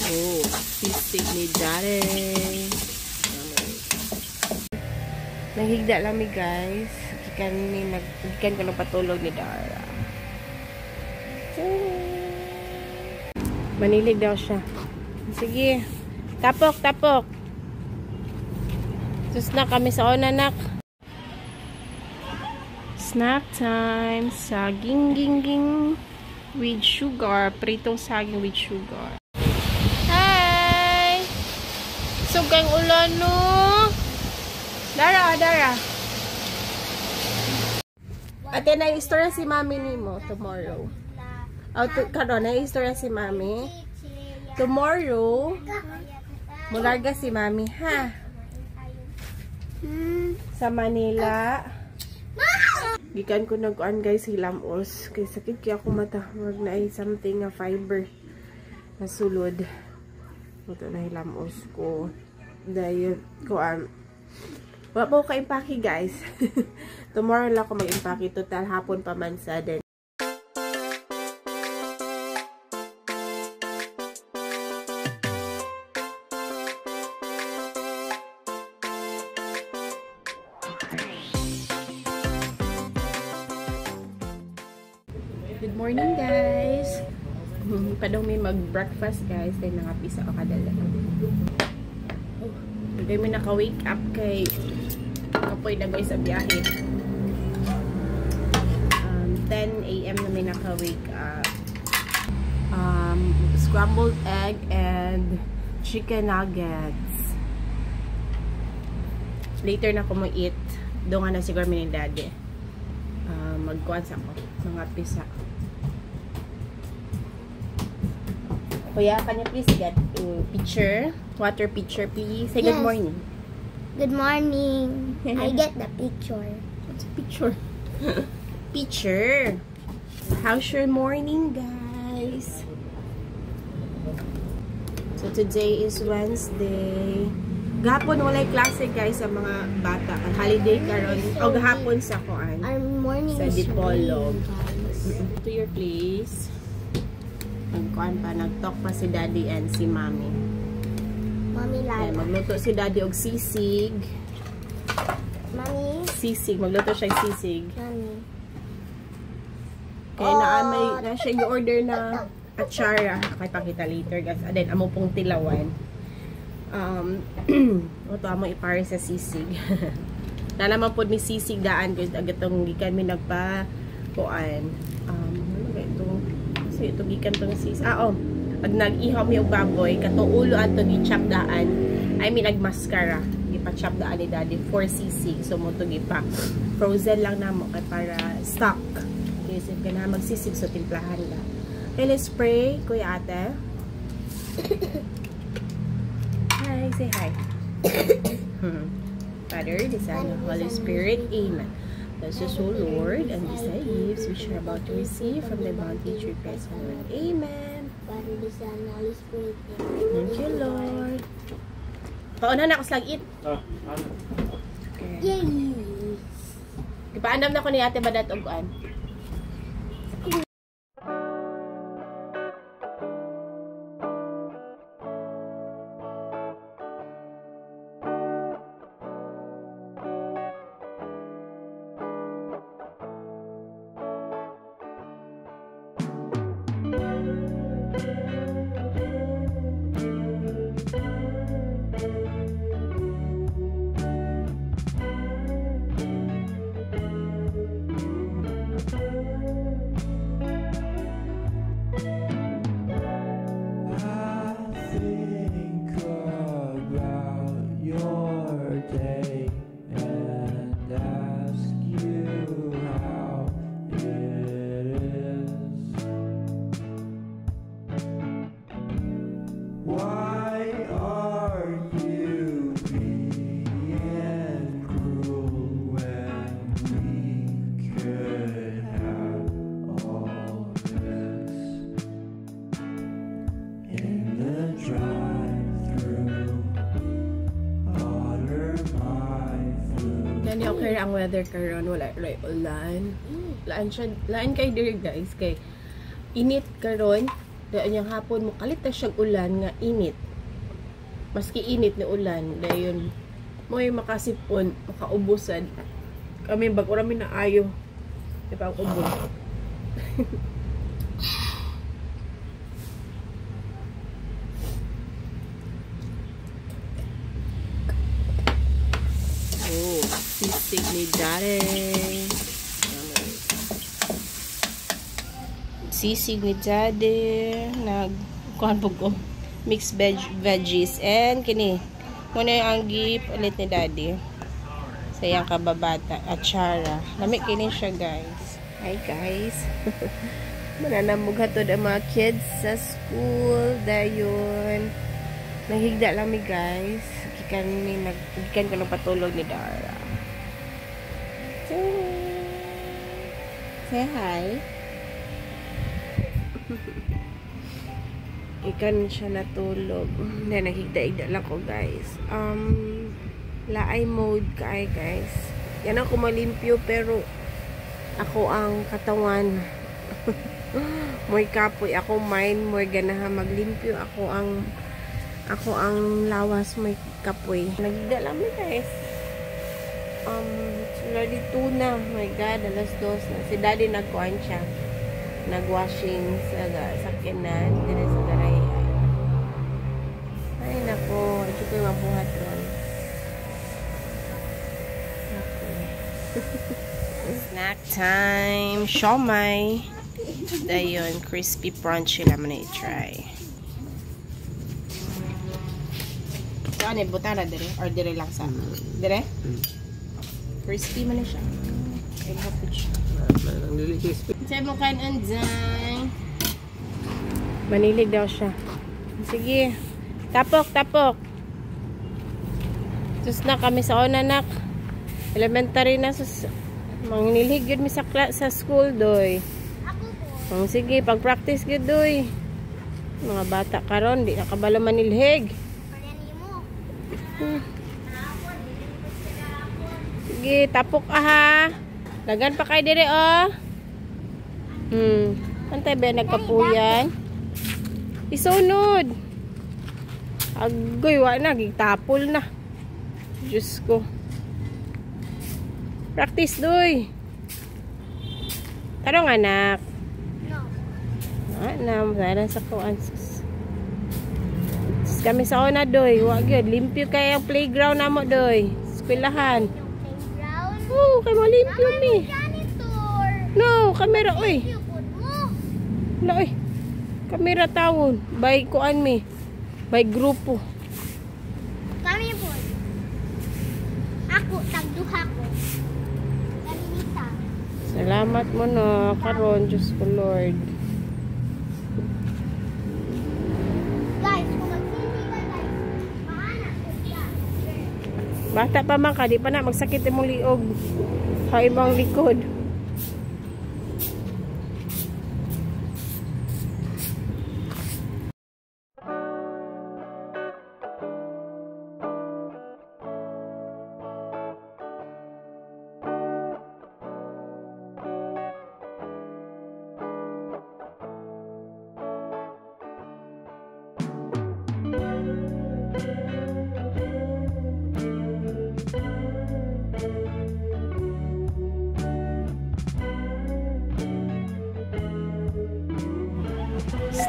Oh, sisig ni Daddy. Naghigda lang mi guys. Gikan ko ng patulog ni Dara. Manilig daw siya. Sige. Tapok, tapok. Sus na kami sa onanak. Snack time. Saging ging with sugar. Pritong saging with sugar. Hi! Sugang ulan no. Dara, Dara. Ate, na-istorya si mami ni mo tomorrow. Karon, na-istorya si mami. Tomorrow, mularga si mami, ha? Sa Manila. Gikan ko nag-on guys, hilamos. Kay sakit kaya ako mata. Wag na ay something na fiber. Nasulod. Ito na hilamos ko. Dahil ko wala po ka-impake guys. Tomorrow lang ako mag-impake. Total hapon pa man sa din. Good morning guys. Padong may mag-breakfast guys. Dahil nangapisa ako kadala. Dahil may naka-wake up kay kapoy na guys sa biyahe. 10 AM na may naka-wake up. Scrambled egg and chicken nuggets. Later na ako mag-eat. Doon nga na siguro may ni Daddy. Mag-kuans ako. Mga pisa. Kuya, can you please get a picture? Water picture, please. Say good morning. Good morning. I get the picture. What's a picture? Picture. How's your morning, guys? So, today is Wednesday. Gahapon walay klase, guys, sa mga bata. Ang holiday karon. O, gahapon sa kuan. Our morning sa is Dipolo. raining, To your place. Nagkuan pa, nag-talk pa si Daddy and si Mommy. Mommy Ayan, Lala. magluto si Daddy og sisig. Mommy. Sisig, magluto siya sisig. Mommy. Kaya na siya i-order na atsara. Kaya pakita later guys. And then, amo pong tilawan. Ito amo ipare sa sisig. Na naman po ni sisig daan guys. Agatong gikan mi nagpa-kuan. Ano ba ito? Kasi ito gikan tong sisig. Pag nag-ihaw mi og baboy, katong ulo ato gi-chop daan. I mean, nag-mascara. Gipa-chop daan ni Daddy for sisig. So, mo ito gipa. Frozen lang na mo kay para stock. Kasi if ka na magsisig, so timplahan lang. Okay, let's pray, Kuya Ate. Hi, say hi. Father, the Son, and Holy Spirit, Amen. Bless us, O Lord, and these thy gifts which are about to receive from the bounty which we praise, Lord. Amen. Father, the Son, and Holy Spirit. Thank you, Lord. Pauna na ako slagit. Okay. Yay! Ipaandam na ko ni Ate Badat og-an. Okay ang weather karon, wala ulan. Laan kay dire guys kay init karon Dahil yung hapon mo, kalita siyang ulan nga init. Maski init ni ulan. Dahil mo yung makasipon, makaubusan. Kami, bago rami na ayo. Di pa ang ubon. Oh, sisig ni Daddy. Sisig ni Daddy. Kuhan po ko. Mixed veggies. And kini. Muna yung anggi ulit ni Daddy. Sayang kababata. Atsara. Lamig kini siya, guys. Hi, guys. Mananamog hatod ang mga kids sa school. Dayon. Naghigda lang mi, guys. Gikan ko ng patulog ni Dara. Say hi. Ikan siya natulog. Hindi, naghigda-igda lang ko, guys. Laay mode kaay, guys. Yan ako malimpyo, pero ako ang katawan. Mo'y kapoy. Ako mind. Mo'y ganaha maglimpyo. Ako ang lawas. Mo'y kapoy. Naghigda lang mi, guys. Already 2 na. Oh my God, alas 2 na. Si Daddy nagkuhan siya. Nagwashing sa sakyanan. Dito sa garay. Ay, nako. Ito ko yung mabuhat ron. Snack time. Siomay. Dayon, crispy crunchy naman na i-try. So, ano, buta na dire? Or dire lang sa? Dire? Crispy man na siya. Ay, hapit siya. Say mo kain anday. Manilig daw siya. Sige. Tapok, tapok. Sus na kami sa onanak. Elementary na sus. Manginilhig yun mi sa school doy. Sige, pag-practice yun doy. Mga bata karon di nakabalo manilhig. Sige, tapok aha. Dagan pa kay dire oh. Antay ba nagkapuyan? Isunod. Agoy, wa na gitapol na. Diyos ko. Practice doy. Tarong anak. No. Masalan sa kuan. Kami sa una doy. Wa gyud limpyo kay ang playground namo doy. Eskwelahan. Oh, kay malimpyo mi. No, kamera oy. No, oy. Kamera tawon. By kuan mi. By grupo. Kami po. Ako, tagduha ko. Kalinita. Salamat mo no. Karon, Diyos ko Lord. Guys, kung magsindi ka guys, maanak ko siya. Bata pa man ka, di pa na magsakit imong liog. Ha imong likod.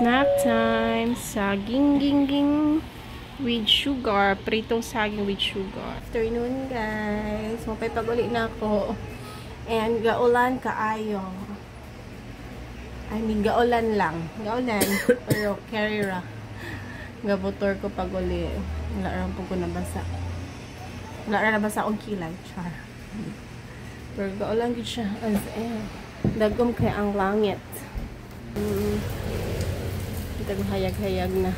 Snack time. Saging ging with sugar. Pritong saging with sugar. Afternoon, guys. Mapay pag-uli na ako. And gaulan kaayo. I mean, gaulan lang. Gaulan. Pero carry-ra. Gabutor ko pag-uli. Wala rin po ko nabasa. Wala rin nabasa akong kilay. Char. Pero gaulan ko siya. As in. Dagom kay ang langit. Hayag-hayag na.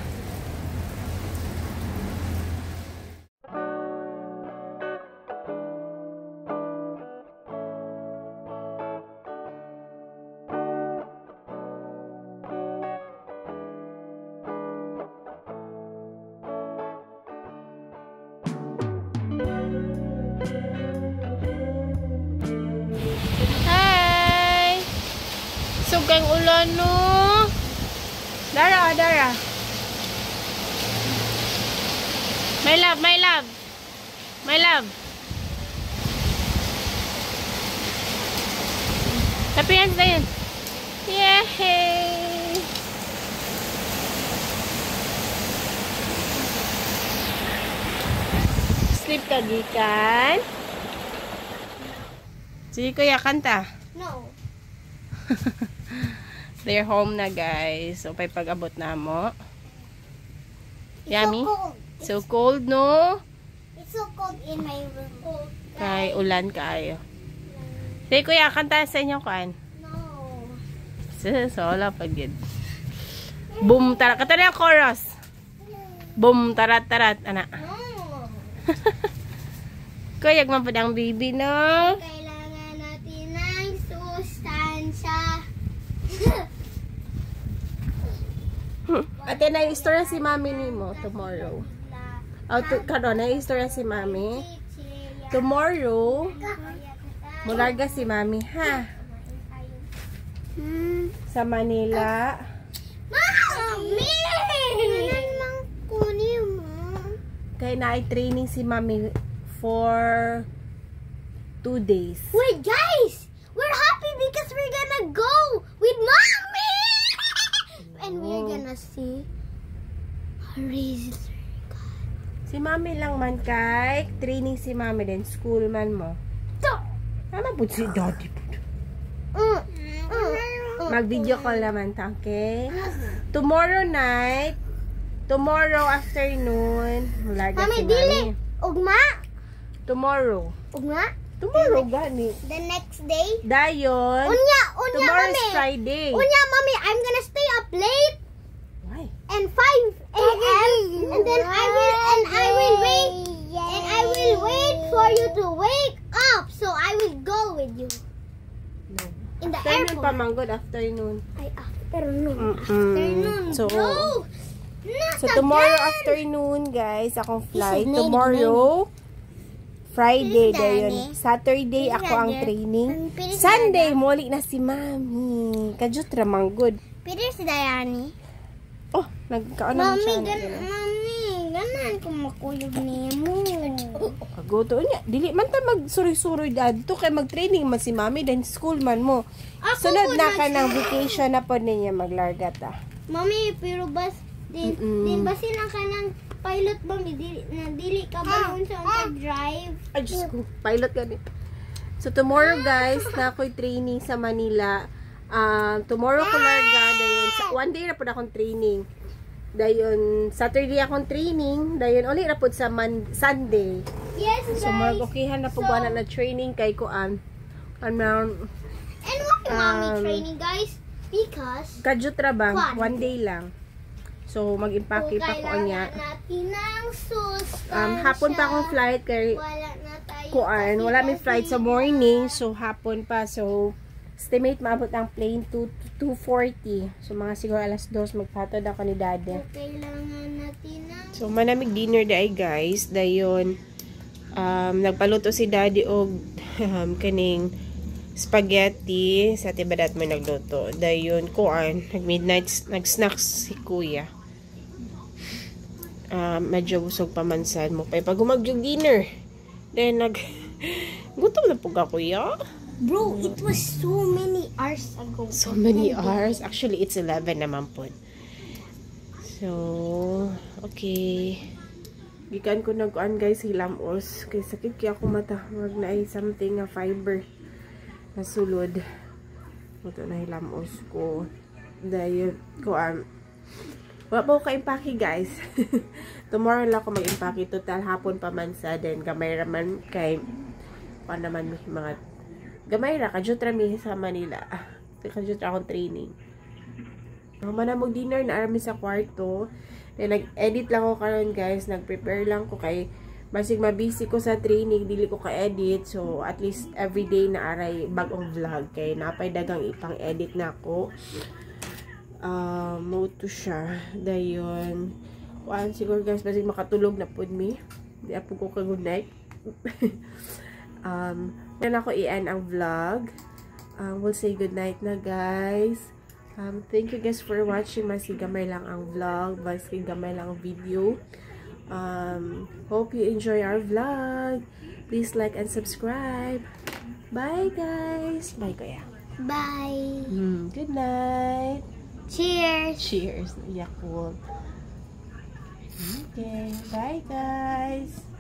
Hi! Sugang ulan no. Dara Dara. My love, my love. My love. Tapian na yun. Yay! Sleep ka, gikan. Sige, kuya, kanta. No. They're home na, guys. So, pag-abot na mo. Yummy? So cold, no? It's so cold in my room. Cold. Kay ulan kaayo. Sige, kuya, kanta sa inyo, kuan. No. So, wala pag yun. Boom, tarat. Kata na yung chorus. Boom, tarat, tarat. Anak. No. Kuya, magpapad ang baby, no? Kailangan natin ng sustansya. Ate, na-istorya si mami ni mo tomorrow. Karon, na-istorya si mami. Tomorrow, mularga si mami, ha? Sa Manila. Mami! Kailan lang kunin mo? Kaya na-training si mami for 2 days. Wait, guys! We're happy because we're gonna go with Mommy! And we're gonna see her razor. Si mami lang man kay training si mami din school man mo. Tama po si daddy po. Mag-video call naman ta, okay? Tomorrow night, tomorrow afternoon, mularga si Mami, mami. dili! Ugma! Tomorrow. Ugma? Tomorrow gani. The next day? Dayon. Unya, Tomorrow Mami! is Friday. Unya, Mami, I'm gonna stay up late Why? and 5 a.m. and then I will wait for you to wake up so I will go with you No. in the Afternoon airport. pa manggod, afternoon. Ay, afternoon. Mm-mm. Afternoon. So, No! Not So tomorrow again. afternoon, guys, akong flight. This is Tomorrow, Friday This is dayon. Danny. Saturday This is ako ang Danny. training. This is Sunday muli na si Mami. Kajut ra manggod. Peter si Dayani. Oh, nagkaon na Mami, siya. ganan ko makuyog niya mo. Kagoto niya. Dili man ta magsuroy-suroy dadto kay mag-training man si Mami then school man mo. Ako Sunod po na ka ng vacation na po niya maglarga ta. Mami, pero bas din ba silang ka ng pilot ba dili ka ba nun sa drive? Ay, Diyos ko. Pilot ka So, tomorrow, guys, na ako'y training sa Manila. Tomorrow ko larga. Dayon, one day na po na akong training. Dayon, Saturday akong training. Dayon, ulit na po sa Sunday. Yes, So, guys. mag-okihan na po ba na training kay Kuan. And why Mommy training, guys? Because Kajutra ba? Kuan. One day lang. So, mag-impake pa ko niya. natin ng sustansya. Hapon pa akong flight kay Wala na tayo. Kuan. Wala may flight sa morning. So, hapon pa. So, estimate maabot ang plane to 2:40. So, mga siguro alas 2 magpatod ako ni Daddy. Kailangan natin ng So, manamig dinner day guys. Dayon, nagpaluto si Daddy og kaning spaghetti sa tibadat mo nagluto. Dayon, kuan, nag-snacks si Kuya. Medyo busog pamansan mo. Pag gumagjog dinner. Then, gutom na po ka, Kuya. Bro, it was so many hours ago. So many hours. Actually, it's 11 naman po. So, okay. Gikan ko nag-on guys, hilamos. Kaya sakit kaya ako mata. Wag na ay something na fiber. Nasulod. Ito na hilamos ko. Dahil ko wala pa ko ka-impake guys. Tomorrow lang ako mag-impake. Total hapon pa man sa din. Gamay raman kay pa naman mga gamay ra. Kajutra mi sa Manila. Kajutra akong training. Naman na mag-dinner na arami sa kwarto. Then nag-edit lang ako karon guys. Nag-prepare lang ko kay basig mabisi ko sa training. Dili ko ka-edit. So at least everyday na aray bagong vlog. Kay napay dagang ipang-edit na ako. Mode to siya. Dayon. Kuan siguro guys, basig makatulog na pod mi. Di apo ko ka good night. Yan ako i-end ang vlog. We'll say good night na guys. Thank you guys for watching. Maski gamay lang ang vlog, maski gamay lang ang video. Hope you enjoy our vlog. Please like and subscribe. Bye guys. Bye kuya. Bye. Good night. Cheers. Cheers. Yakult. Okay. Bye guys.